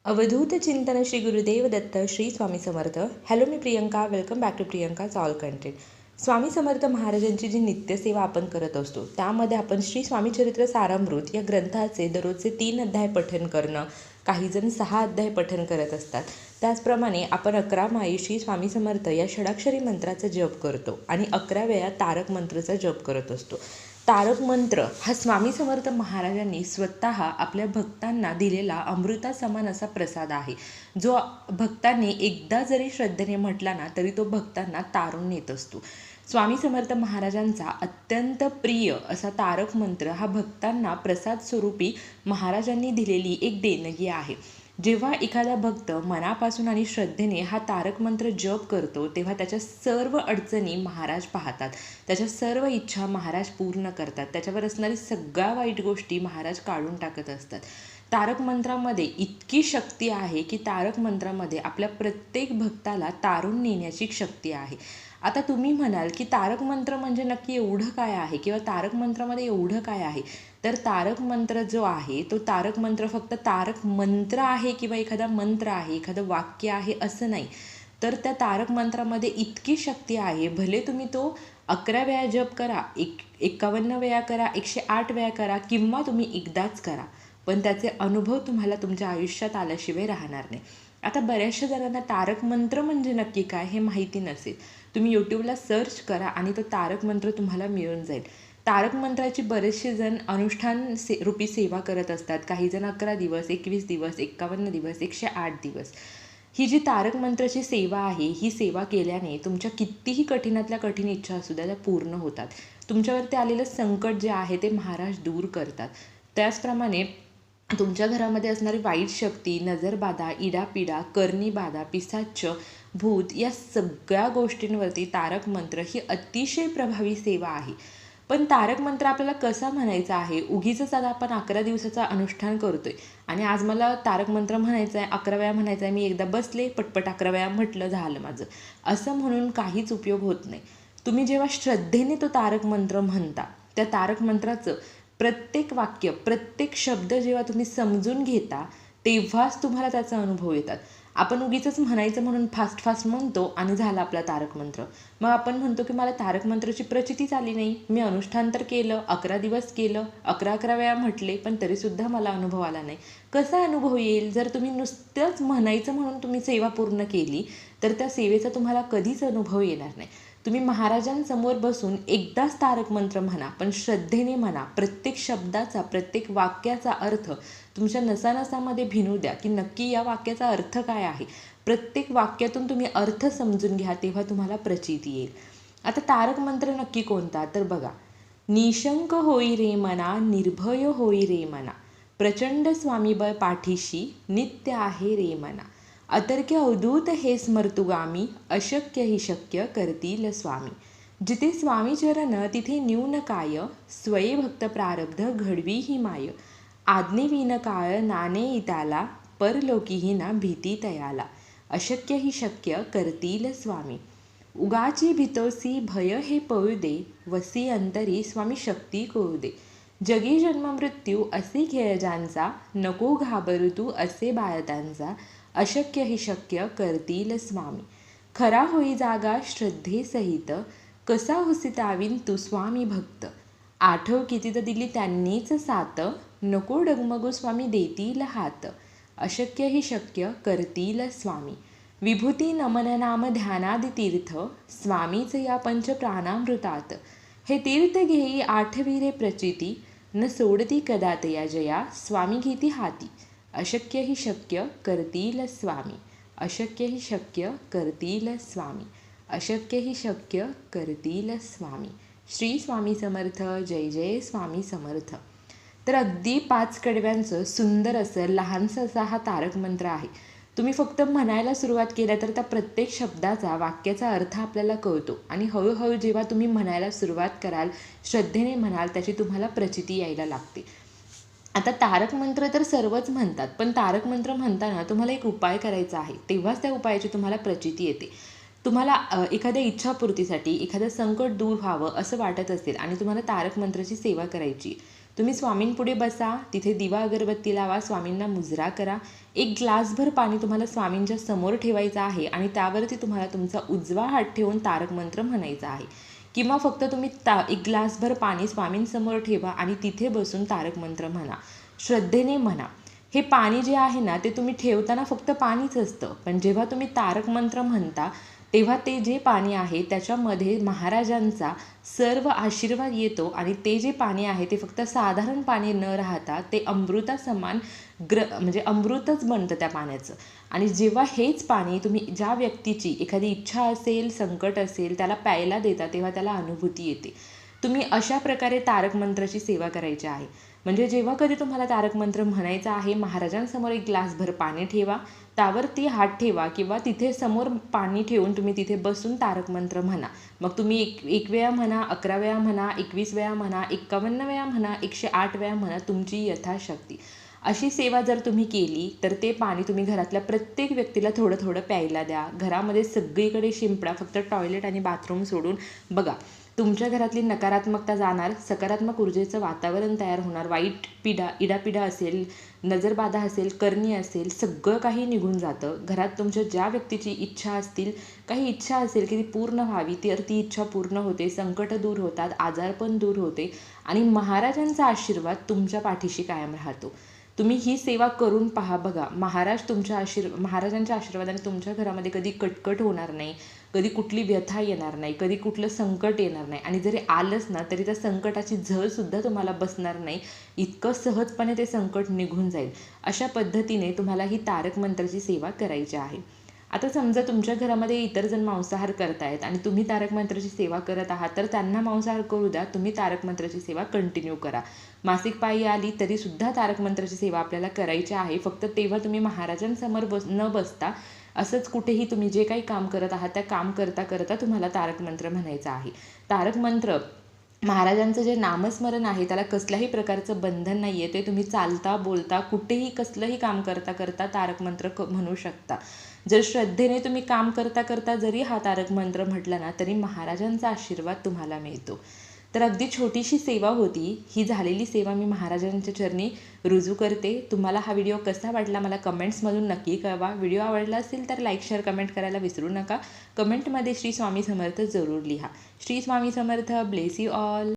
अवधूत चिंतन श्री गुरुदेव दत्त श्री स्वामी समर्थ. हॅलो, मी Priyanka. Welcome back to प्रियंकाच ऑल कंटेंट. स्वामी समर्थ महाराजांची जी नित्यसेवा आपण करत असतो त्यामध्ये आपण श्री स्वामी चरित्र सारामृत या ग्रंथाचे दररोजचे 3 अध्याय पठण करणं, काहीजण 6 अध्याय पठण करत असतात. त्याचप्रमाणे आपण 11 माळी श्री स्वामी समर्थ या षडाक्षरी मंत्राचा जप करतो आणि 11 वेळा तारक मंत्राचा जप करत असतो. तारक मंत्र हा स्वामी समर्थ महाराजांनी स्वतः आपल्या भक्तांना दिलेला अमृता समान असा प्रसाद आहे, जो भक्तांनी एकदा जरी श्रद्धेने म्हटला ना तरी तो भक्तांना तारून नेत असतो. स्वामी समर्थ महाराजांचा अत्यंत प्रिय असा तारक मंत्र हा भक्तांना प्रसाद स्वरूपी महाराजांनी दिलेली एक देणगी आहे. जेव्हा एखादा भक्त मनापासून आणि श्रद्धेने हा तारक मंत्र जप करतो तेव्हा त्याच्या सर्व अडचणी महाराज पाहतात, त्याच्या सर्व इच्छा महाराज पूर्ण करतात, त्याच्यावर असणारी सगळ्या वाईट गोष्टी महाराज काढून टाकत असतात. तारक मंत्रामध्ये इतकी शक्ती आहे की तारक मंत्रामध्ये आपल्या प्रत्येक भक्ताला तारून नेण्याची शक्ती आहे. आता तुम्ही म्हणाल की तारक मंत्र म्हणजे नक्की एवढं काय आहे किंवा तारक मंत्रामध्ये एवढं काय आहे. तर तारक मंत्र जो आहे तो तारक मंत्र फक्त तारक मंत्र आहे किंवा एखादा मंत्र आहे, एखादं वाक्य आहे असं नाही. तर त्या तारक मंत्रामध्ये इतकी शक्ती आहे. भले तुम्ही तो 11 वेळा जप करा, 51 वेळा करा, 108 वेळा करा किंवा तुम्ही एकदाच करा, पण त्याचे अनुभव तुम्हाला तुमच्या आयुष्यात आल्याशिवाय राहणार नाही. आता बऱ्याचशा जणांना तारक मंत्र म्हणजे नक्की काय हे माहिती नसेल. तुम्ही यूट्यूबला सर्च करा आणि तो तारक मंत्र तुम्हाला मिळून जाईल. तारक मंत्राची बरेचसे जण अनुष्ठान रूपी सेवा करत असतात. काही जण 11 दिवस, 21 दिवस, 51 दिवस, 108 दिवस. ही जी तारक मंत्राची सेवा आहे, ही सेवा केल्याने तुमच्या कितीही कठीणातल्या कठीण इच्छा असू द्या त्या पूर्ण होतात. तुमच्यावरती आलेलं संकट जे आहे ते महाराज दूर करतात. त्याचप्रमाणे तुमच्या घरामध्ये असणारी वाईट शक्ती, नजरबाधा, इडापिडा, कर्णीबाधा, पिशाच्च, भूत या सगळ्या गोष्टींवरती तारक मंत्र ही अतिशय प्रभावी सेवा आहे. पण तारक मंत्र आपल्याला कसा म्हणायचा आहे? उगीचच आता आपण 11 दिवसाचा अनुष्ठान करतोय आणि आज मला तारक मंत्र म्हणायचा आहे, 11 वेळा म्हणायचा आहे, मी एकदा बसले पटपट 11 वेळा म्हटलं झालं माझं, असं म्हणून काहीच उपयोग होत नाही. तुम्ही जेव्हा श्रद्धेने तो तारक मंत्र म्हणता, त्या तारक मंत्राचं प्रत्येक वाक्य, प्रत्येक शब्द जेव्हा तुम्ही समजून घेता तेव्हाच तुम्हाला त्याचा अनुभव येतात. आपण उगीचच म्हणायचं म्हणून फास्ट म्हणतो आणि झाला आपला तारक मंत्र. मग आपण म्हणतो की मला तारक मंत्राची प्रचितीच आली नाही, मी अनुष्ठान तर केलं, 11 दिवस केलं, 11 वेळा म्हटले, पण तरीसुद्धा मला अनुभव आला नाही. कसा अनुभव येईल? जर तुम्ही नुसतंच म्हणायचं म्हणून तुम्ही सेवा पूर्ण केली तर त्या सेवेचा तुम्हाला कधीच अनुभव येणार नाही. तुम्ही महाराजांसमोर बसून एकदाच तारक मंत्र म्हणा, पण श्रद्धेने म्हणा. प्रत्येक शब्दाचा, प्रत्येक वाक्याचा अर्थ तुमच्या नसानसामध्ये भिनू द्या की नक्की या वाक्याचा अर्थ काय आहे. प्रत्येक वाक्यातून तुम्ही अर्थ समजून घ्या, तेव्हा तुम्हाला प्रचिती येईल. आता तारक मंत्र नक्की कोणता? तर बघा, निशंक होई रे मना, निर्भय होई रे मना, प्रचंड स्वामीबळ पाठीशी, नित्य आहे रे मना, अतर्क्य अवधूत हे स्मर्तुगामी, अशक्य ही शक्य करतील स्वामी. जिथे स्वामी चरण तिथे न्यून काय, स्वये भक्त प्रारब्ध घडवी ही माय, आज्ञेविन काळ नाने इताला, परलोकीही ना भीती तयाला, अशक्य ही शक्य करतील स्वामी. उगाची भीतोसी भय हे पळू दे, वसी अंतरी स्वामी शक्ती कळू दे, जगी जन्म मृत्यू असे खेळ ज्यांचा, नको घाबरू तू असे बाळतांचा, अशक्य ही शक्य करतील स्वामी. खरा होई जागा श्रद्धेसहित, कसा हुसितावीन तू स्वामी भक्त, आठव कितीत दिली त्यांनीच साथ, नको डगमगू स्वामी देतील हात, अशक्य ही शक्य करतील स्वामी. विभूती नमन नाम ध्यानादि तीर्थ, स्वामीच या पंच प्राणामृतात, हे तीर्थ घेई आठवीरे प्रचिती, न सोडती कदात या जया, स्वामी घेती हाती, अशक्य ही शक्य करतील स्वामी, अशक्य ही शक्य करतील स्वामी, अशक्य ही शक्य करतील स्वामी. श्री स्वामी समर्थ. जय जय स्वामी समर्थ. तर अगदी 5 कडव्यांचं सुंदर असं लहानसं असा हा तारक मंत्र आहे. तुम्ही फक्त म्हणायला सुरुवात केल्या तर त्या प्रत्येक शब्दाचा, वाक्याचा अर्थ आपल्याला कळतो आणि हळूहळू जेव्हा तुम्ही म्हणायला सुरुवात कराल, श्रद्धेने म्हणाल, त्याची तुम्हाला प्रचिती यायला लागते. आता तारक मंत्र तर सर्वच म्हणतात, पण तारक मंत्र म्हणताना तुम्हाला एक उपाय करायचा आहे, तेव्हाच त्या उपायाची तुम्हाला प्रचिती येते. तुम्हाला एखाद्या इच्छापूर्तीसाठी एखादं संकट दूर व्हावं असं वाटत असेल आणि तुम्हाला तारक मंत्राची सेवा करायची, तुम्ही स्वामींपुढे बसा, तिथे दिवा अगरबत्ती लावा, स्वामींना मुजरा करा. एक ग्लासभर पाणी तुम्हाला स्वामींच्या समोर ठेवायचं आहे आणि त्यावरती तुम्हाला तुमचा उजवा हात ठेवून तारक मंत्र म्हणायचा आहे. किंवा फक्त तुम्ही एक ग्लासभर पाणी स्वामींसमोर ठेवा आणि तिथे बसून तारक मंत्र म्हणा, श्रद्धेने म्हणा. हे पाणी जे आहे ना, ते तुम्ही ठेवताना फक्त पाणीच असतं, पण जेव्हा तुम्ही तारक मंत्र म्हणता तेव्हा ते जे पाणी आहे त्याच्यामध्ये महाराजांचा सर्व आशीर्वाद येतो आणि ते जे पाणी आहे ते फक्त साधारण पाणी न राहता ते अमृतासमान म्हणजे अमृतच बनतं त्या पाण्याचं. आणि जेव्हा हेच पाणी तुम्ही ज्या व्यक्तीची एखादी इच्छा असेल, संकट असेल, त्याला प्यायला देता तेव्हा त्याला अनुभूती येते. तुम्ही अशा प्रकारे तारक मंत्राची सेवा करायची आहे. म्हणजे जेव्हा कधी तुम्हाला तारक मंत्र म्हणायचा आहे, महाराजांसमोर एक ग्लासभर पाणी ठेवा, त्यावरती हात ठेवा किंवा तिथे समोर पाणी ठेवून तुम्ही तिथे बसून तारक मंत्र म्हणा. मग तुम्ही एक वेळा म्हणा, 11 वेळा म्हणा, 21 वेळा म्हणा, 51 वेळा म्हणा, 108 वेळा म्हणा, तुमची यथाशक्ती. अशी सेवा जर तुम्ही केली तर ते पाणी तुम्ही घरातल्या प्रत्येक व्यक्तीला थोडं थोडं प्यायला द्या. घरामध्ये सगळीकडे शिंपडा, फक्त टॉयलेट आणि बाथरूम सोडून. बघा, तुमच्या घरातली नकारात्मकता जाणार, सकारात्मक ऊर्जेचं वातावरण तयार होणार. वाईट इडापिडा असेल, नजरबाधा असेल, करणी असेल, सगळं काही निघून जातं. घरात तुमच्या ज्या व्यक्तीची इच्छा असतील, काही इच्छा असेल की ती पूर्ण व्हावी, तर ती इच्छा पूर्ण होते, संकट दूर होतात, आजारपण दूर होते आणि महाराजांचा आशीर्वाद तुमच्या पाठीशी कायम राहतो. तुम्ही ही सेवा करून पहा. बघा, महाराजांच्या आशीर्वादाने तुमच्या घरामध्ये कधी कटकट होणार नाही, कधी कुठली व्यथा येणार नाही, कधी कुठलं संकट येणार नाही आणि जरी आलंच ना तरी त्या संकटाची झळसुद्धा तुम्हाला बसणार नाही. इतकं सहजपणे ते संकट निघून जाईल. अशा पद्धतीने तुम्हाला ही तारक मंत्राची सेवा करायची आहे. आता समजा तुमच्या घरामध्ये इतर जण मांसाहार करतायत आणि तुम्ही तारक मंत्राची सेवा करत आहात, तर त्यांना मांसाहार करू द्या, तुम्ही तारक मंत्राची सेवा कंटिन्यू करा. मासिक पाळी आली तरीसुद्धा तारक मंत्राची सेवा आपल्याला करायची आहे. फक्त तेव्हा तुम्ही महाराजांसमोर न बसता असंच कुठेही तुम्ही जे काही काम करत आहात त्या काम करता करता तुम्हाला तारक मंत्र म्हणायचं आहे. तारक मंत्र महाराजांचं जे नामस्मरण आहे त्याला कसल्याही प्रकारचं बंधन नाही आहे. ते तुम्ही चालता बोलता कुठेही कसलंही काम करता करता तारक मंत्र म्हणू शकता. जर श्रद्धेने तुम्ही काम करता करता जरी हा तारक मंत्र म्हटला ना तरी महाराजांचा आशीर्वाद तुम्हाला मिळतो. तर अगदी छोटीशी सेवा होती ही. झालेली सेवा मी महाराजांच्या चरणी रुजू करते. तुम्हाला हा व्हिडिओ कसा वाटला मला कमेंट्समधून नक्की कळवा. व्हिडिओ आवडला असेल तर लाईक, शेअर, कमेंट करायला विसरू नका. कमेंटमध्ये श्री स्वामी समर्थ जरूर लिहा. Shri Swami Samarth. Bless you all.